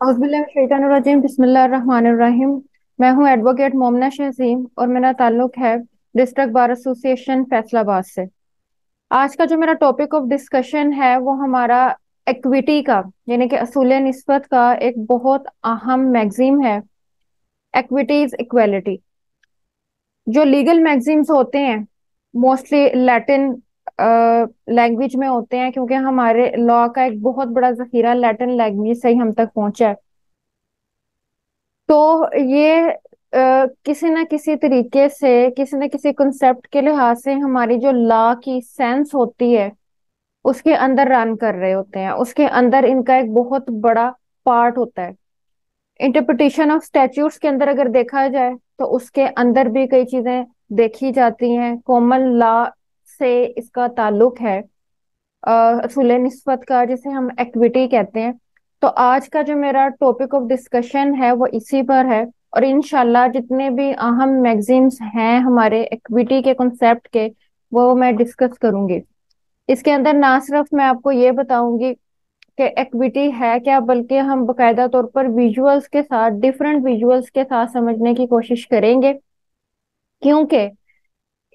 औज़ुबिल्लाहिमिनश्शैतानिर्रजीम बिस्मिल्लाहिर्रहमानिर्रहीम। मैं हूं एडवोकेट मोमना शहजीम और मेरा ताल्लुक है डिस्ट्रिक्ट बार एसोसिएशन फैसलाबाद से। आज का जो मेरा टॉपिक ऑफ डिस्कशन है वो हमारा इक्विटी का, यानी कि असूल निस्बत का एक बहुत अहम मैगजीम है। इक्विटीज इक्वालिटी, जो लीगल मैगजीम्स होते हैं मोस्टली लैटिन लैंग्वेज में होते हैं, क्योंकि हमारे लॉ का एक बहुत बड़ा जखीरा लैटिन लैंग्वेज से ही हम तक पहुंचा है। तो ये किसी न किसी तरीके से, किसी न किसी कंसेप्ट के लिहाज से हमारी जो लॉ की सेंस होती है उसके अंदर रन कर रहे होते हैं, उसके अंदर इनका एक बहुत बड़ा पार्ट होता है। इंटरप्रिटेशन ऑफ स्टैट्यूट्स के अंदर अगर देखा जाए तो उसके अंदर भी कई चीजें देखी जाती हैं। कॉमन लॉ से इसका ताल्लुक है, असूल निस्बत का, जिसे हम इक्विटी कहते हैं। तो आज का जो मेरा टॉपिक ऑफ डिस्कशन है वो इसी पर है, और इंशाल्लाह जितने भी अहम मैगजीन्स हैं हमारे इक्विटी के कॉन्सेप्ट के, वो मैं डिस्कस करूंगी। इसके अंदर ना सिर्फ मैं आपको ये बताऊंगी कि इक्विटी है क्या, बल्कि हम बकायदा तौर पर विजुअल्स के साथ, डिफरेंट विजुअल्स के साथ समझने की कोशिश करेंगे। क्योंकि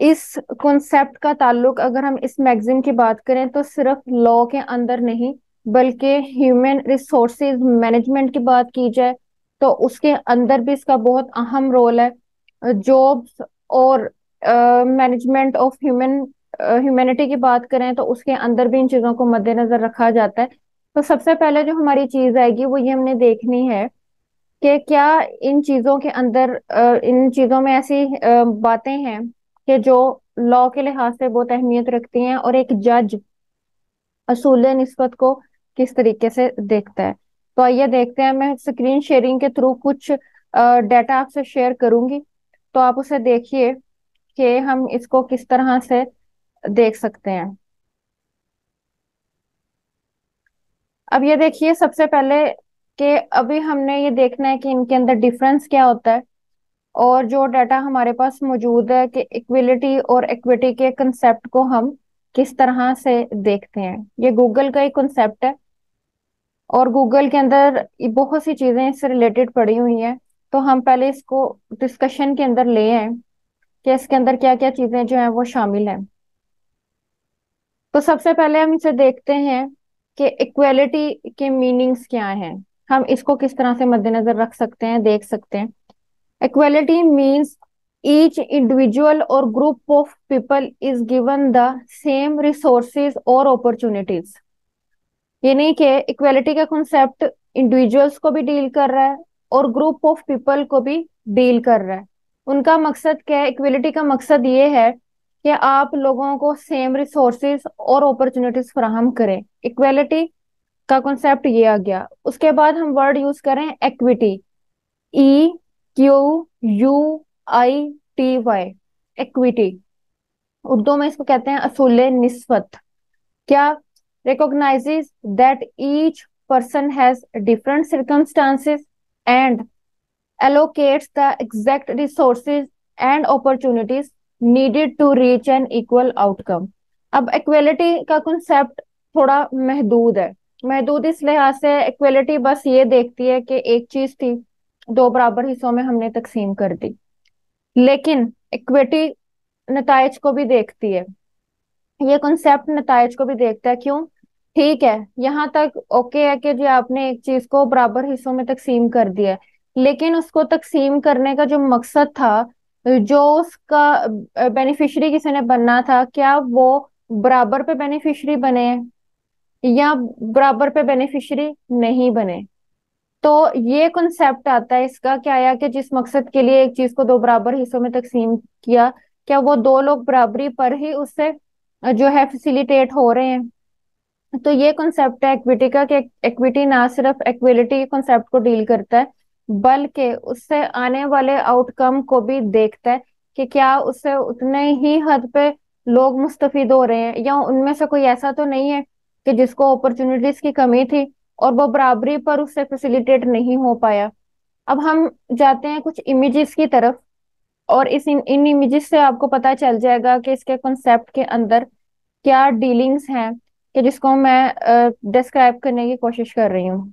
इस कॉन्सेप्ट का ताल्लुक, अगर हम इस मैगजीन की बात करें तो सिर्फ लॉ के अंदर नहीं, बल्कि ह्यूमन रिसोर्सेज मैनेजमेंट की बात की जाए तो उसके अंदर भी इसका बहुत अहम रोल है। जॉब्स और मैनेजमेंट ऑफ ह्यूमैनिटी की बात करें तो उसके अंदर भी इन चीजों को मद्देनजर रखा जाता है। तो सबसे पहले जो हमारी चीज आएगी वो ये हमने देखनी है कि क्या इन चीजों के अंदर, इन चीजों में ऐसी बातें हैं कि जो लॉ के लिहाज से बहुत अहमियत रखती हैं, और एक जज असूल निस्बत को किस तरीके से देखता है। तो आइए देखते हैं। मैं स्क्रीन शेयरिंग के थ्रू कुछ डाटा आपसे शेयर करूंगी, तो आप उसे देखिए कि हम इसको किस तरह से देख सकते हैं। अब ये देखिए, सबसे पहले कि अभी हमने ये देखना है कि इनके अंदर डिफरेंस क्या होता है, और जो डाटा हमारे पास मौजूद है कि इक्विलिटी और इक्विटी के कंसेप्ट को हम किस तरह से देखते हैं। ये गूगल का एक कंसेप्ट है, और गूगल के अंदर ये बहुत सी चीजें इससे रिलेटेड पड़ी हुई हैं। तो हम पहले इसको डिस्कशन के अंदर ले आए कि इसके अंदर क्या क्या चीजें जो हैं वो शामिल हैं। तो सबसे पहले हम इसे देखते हैं कि इक्वेलिटी के मीनिंग्स क्या हैं, हम इसको किस तरह से मद्देनजर रख सकते हैं, देख सकते हैं। Equality means each individual or group of people is given the same resources or opportunities। यानी कि इक्वेलिटी का कॉन्सेप्ट इंडिविजुअल्स को भी डील कर रहा है और ग्रुप ऑफ पीपल को भी डील कर रहा है। उनका मकसद क्या है? इक्वेलिटी का मकसद ये है कि आप लोगों को सेम रिसोर्सेज और अपॉर्चुनिटीज फराहम करें। इक्वेलिटी का कॉन्सेप्ट ये आ गया। उसके बाद हम वर्ड यूज करें एक्विटी, EQUITY, इक्विटी। उर्दू में इसको कहते हैं असूल निस्बत। क्या? recognizes that each person has different circumstances and allocates the exact resources and opportunities needed to reach an equal outcome। अब इक्वेलिटी का कॉन्सेप्ट थोड़ा महदूद है। महदूद इस लिहाज से, इक्वेलिटी बस ये देखती है कि एक चीज थी, दो बराबर हिस्सों में हमने तकसीम कर दी। लेकिन इक्विटी नतायज को भी देखती है, ये कॉन्सेप्ट नतायज को भी देखता है। क्यों? ठीक है, यहाँ तक ओके है कि जी आपने एक चीज को बराबर हिस्सों में तकसीम कर दिया है, लेकिन उसको तकसीम करने का जो मकसद था, जो उसका बेनिफिशियरी किसी ने बनना था, क्या वो बराबर पे बेनिफिशियरी बने या बराबर पे बेनिफिशियरी नहीं बने? तो ये कॉन्सेप्ट आता है इसका, क्या आया कि जिस मकसद के लिए एक चीज को दो बराबर हिस्सों में तकसीम किया, क्या वो दो लोग बराबरी पर ही उससे जो है फैसिलिटेट हो रहे हैं? तो ये कॉन्सेप्ट है इक्विटी का, कि इक्विटी ना सिर्फ इक्विलिटी कॉन्सेप्ट को डील करता है, बल्कि उससे आने वाले आउटकम को भी देखता है कि क्या उससे उतने ही हद पे लोग मुस्तफिद हो रहे हैं, या उनमें से कोई ऐसा तो नहीं है कि जिसको अपॉर्चुनिटीज की कमी थी और वो बराबरी पर उससे फैसिलिटेट नहीं हो पाया। अब हम जाते हैं कुछ इमेजेस की तरफ, और इन इमेजेस से आपको पता चल जाएगा कि इसके कॉन्सेप्ट के अंदर क्या डीलिंग्स हैं, कि जिसको मैं डिस्क्राइब करने की कोशिश कर रही हूँ।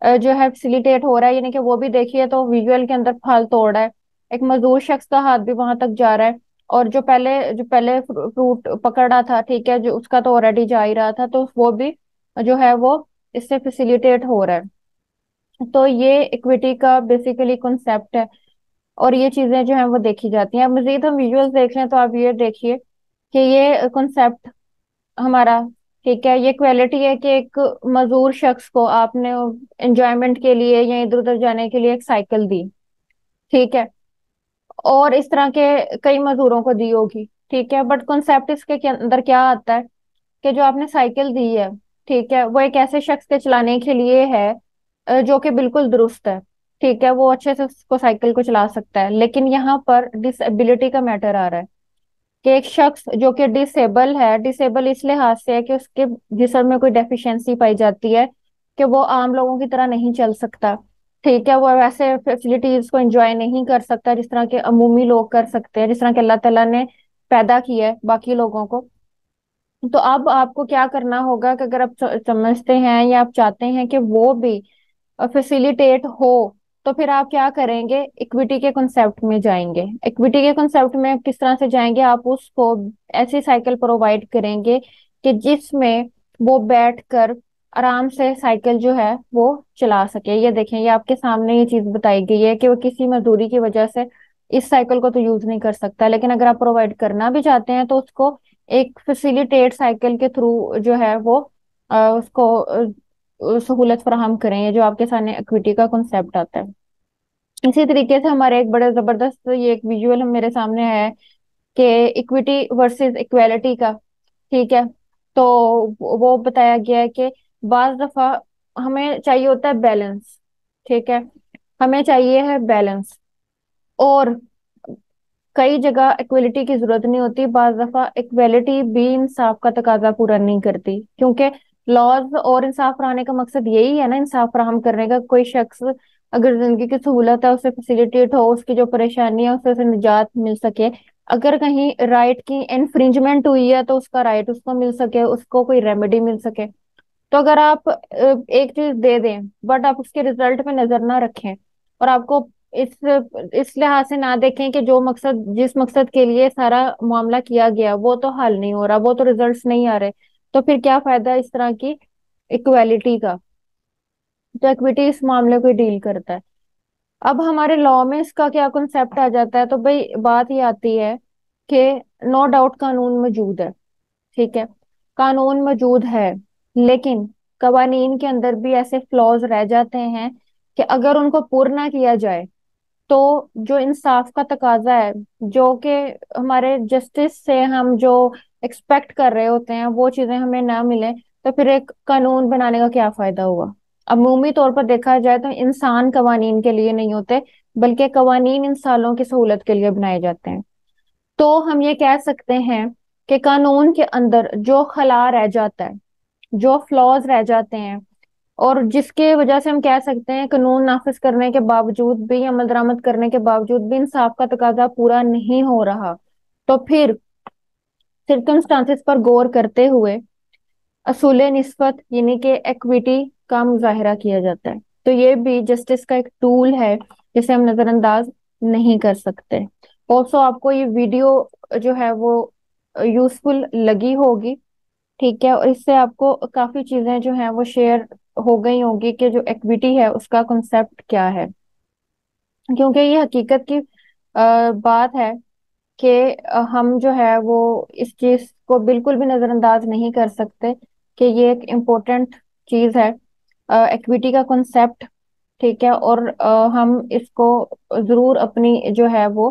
जो है फैसिलिटेट हो रहा है, यानी कि वो भी देखिए तो विजुअल के अंदर फल तोड़ रहा है, एक मजदूर शख्स का हाथ भी वहां तक जा रहा है, और जो पहले फ्रूट पकड़ रहा था, ठीक है, जो उसका तो ऑलरेडी जा ही रहा था, तो वो भी जो है वो इससे फैसिलिटेट हो रहा है। तो ये इक्विटी का बेसिकली कॉन्सेप्ट है, और ये चीजें जो है वो देखी जाती हैं। अब मजीद हम विजुअल्स देख लें तो आप ये देखिए कि ये कॉन्सेप्ट हमारा, ठीक है, ये क्वालिटी है कि एक मजदूर शख्स को आपने एंजॉयमेंट के लिए या इधर उधर जाने के लिए एक साइकिल दी, ठीक है, और इस तरह के कई मजदूरों को दी होगी, ठीक है, बट कॉन्सेप्ट इसके के अंदर क्या आता है कि जो आपने साइकिल दी है, ठीक है, वो एक ऐसे शख्स के चलाने के लिए है जो कि बिल्कुल दुरुस्त है, ठीक है, वो अच्छे से उसको साइकिल को चला सकता है, लेकिन यहाँ पर डिसेबिलिटी का मैटर आ रहा है कि एक शख्स जो कि डिसेबल है, डिसेबल इस लिहाज से है कि उसके जिस्म में कोई डेफिशिएंसी पाई जाती है कि वो आम लोगों की तरह नहीं चल सकता, ठीक है, वो वैसे फैसिलिटीज को एंजॉय नहीं कर सकता जिस तरह के अमूमी लोग कर सकते हैं, जिस तरह के अल्लाह ताला ने पैदा किया है बाकी लोगों को। तो अब आपको क्या करना होगा कि अगर आप समझते हैं या आप चाहते हैं कि वो भी फैसिलिटेट हो, तो फिर आप क्या करेंगे, इक्विटी के कॉन्सेप्ट में जाएंगे। इक्विटी के कॉन्सेप्ट में किस तरह से जाएंगे, आप उसको ऐसी साइकिल प्रोवाइड करेंगे कि जिसमें वो बैठ कर आराम से साइकिल जो है वो चला सके। ये देखें, ये आपके सामने ये चीज बताई गई है कि वो किसी मजदूरी की वजह से इस साइकिल को तो यूज नहीं कर सकता, लेकिन अगर आप प्रोवाइड करना भी चाहते हैं तो उसको एक फैसिलिटेट साइकिल के थ्रू जो है वो उसको सहूलत फराहम करें। ये जो आपके सामने इक्विटी का कॉन्सेप्ट आता है, इसी तरीके से हमारे एक बड़े जबरदस्त ये एक विजुअल मेरे सामने है कि इक्विटी वर्सेस इक्वालिटी का, ठीक है। तो वो बताया गया है कि बाज दफा हमें चाहिए होता है बैलेंस, ठीक है, हमें चाहिए है बैलेंस, और कई जगह इक्वलिटी की जरूरत नहीं होती, बाज दफा इक्वलिटी भी इंसाफ का तकाजा पूरा नहीं करती, क्योंकि लॉज और इंसाफ फराने का मकसद यही है ना, इंसाफ फराहम करने का। कोई शख्स अगर जिंदगी की सहूलत है उसे फैसिलिटेट हो, उसकी जो परेशानी है उसे निजात मिल सके, अगर कहीं राइट की इन्फ्रिंजमेंट हुई है तो उसका राइट उसको मिल सके, उसको कोई रेमेडी मिल सके। तो अगर आप एक चीज दे दें बट आप उसके रिजल्ट पे नजर ना रखें, और आपको इस इस लिहाज से ना देखें कि जो मकसद जिस मकसद के लिए सारा मामला किया गया वो तो हल नहीं हो रहा, वो तो रिजल्ट्स नहीं आ रहे, तो फिर क्या फायदा इस तरह की इक्वालिटी का। तो इक्विटी इस मामले को डील करता है। अब हमारे लॉ में इसका क्या कॉन्सेप्ट आ जाता है, तो भाई बात ये आती है कि नो डाउट कानून मौजूद है, ठीक है, कानून मौजूद है, लेकिन कवानीन के अंदर भी ऐसे फ्लॉज रह जाते हैं कि अगर उनको पूर्ण ना किया जाए तो जो इंसाफ का तकाजा है, जो कि हमारे जस्टिस से हम जो एक्सपेक्ट कर रहे होते हैं वो चीजें हमें ना मिले, तो फिर एक कानून बनाने का क्या फायदा हुआ। अमूमी तौर पर देखा जाए तो इंसान कवानीन के लिए नहीं होते, बल्कि कवानीन इंसानों की सहूलत के लिए बनाए जाते हैं। तो हम ये कह सकते हैं कि कानून के अंदर जो खला रह जाता है, जो फ्लॉज रह जाते हैं, और जिसके वजह से हम कह सकते हैं कानून नाफिज करने के बावजूद भी, अमल दरामद करने के बावजूद भी इंसाफ का तकाजा पूरा नहीं हो रहा, तो फिर सिर्कमस्टांसिस पर गौर करते हुए असूल निस्बत यानी कि इक्विटी का मुजाहिरा किया जाता है। तो ये भी जस्टिस का एक टूल है जिसे हम नजरअंदाज नहीं कर सकते। ऑल्सो आपको ये वीडियो जो है वो यूजफुल लगी होगी, ठीक है, और इससे आपको काफी चीजें जो हैं वो शेयर हो गई होंगी कि जो इक्विटी है उसका कॉन्सेप्ट क्या है, क्योंकि ये हकीकत की बात है कि हम जो है वो इस चीज को बिल्कुल भी नजरअंदाज नहीं कर सकते कि ये एक इम्पोर्टेंट चीज है, इक्विटी का कॉन्सेप्ट, ठीक है, और हम इसको जरूर अपनी जो है वो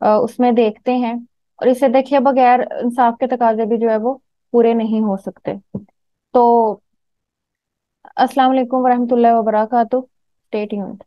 उसमें देखते हैं, और इसे देखे बगैर इंसाफ के तकाजे भी जो है वो पूरे नहीं हो सकते। तो अस्सलाम वालेकुम वरहमतुल्लाहि वबरकातुहू, स्टे ट्यून्ड।